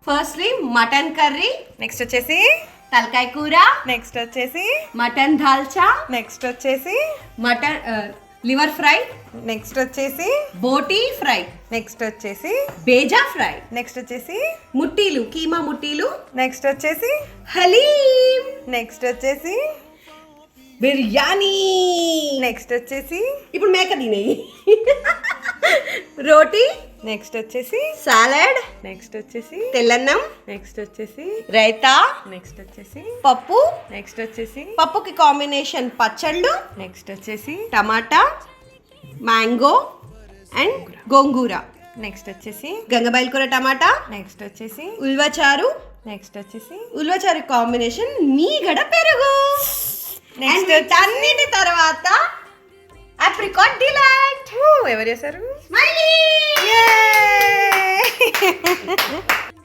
Firstly mutton curry, next వచ్చేసి తలకాయ కూర, నెక్స్ట్ వచ్చేసి మటన్ దాల్చా, నెక్స్ట్ వచ్చేసి మటన్ లివర్ ఫ్రై, నెక్స్ట్ వచ్చేసి బోటీ ఫ్రై, నెక్స్ట్ వచ్చేసి బేజా ఫ్రై, నెక్స్ట్ వచ్చేసి ముట్టీలు, కీమా ముట్టీలు, నెక్స్ట్ వచ్చేసి హలీం, నెక్స్ట్ వచ్చేసి బిర్యానీ, నెక్స్ట్ వచ్చేసి ఇప్పుడు మేక తినేయి, రోటీ, నెక్స్ట్ వచ్చేసి సాలడ్, నెక్స్ట్ వచ్చేసి తెల్లన్నం, నెక్స్ట్ వచ్చేసి రైతా, నెక్స్ట్ వచ్చేసి పప్పు, నెక్స్ట్ వచ్చేసి పప్పుకి కాంబినేషన్ పచ్చళ్ళు, నెక్స్ట్ వచ్చేసి టమాటా, మ్యాంగో అండ్ గోంగూర, నెక్స్ట్ వచ్చేసి గంగబయల్ కూర టమాటా, నెక్స్ట్ వచ్చేసి ఉల్వచారు, నెక్స్ట్ వచ్చేసి ఉల్వచారు కాంబినేషన్ మీగడ పెరుగు, Next నెక్స్ట్ అన్నిటి తర్వాత అప్రికాట్ డిలైట్. ఎవరు చేశారు? స్మైలీ. Yay!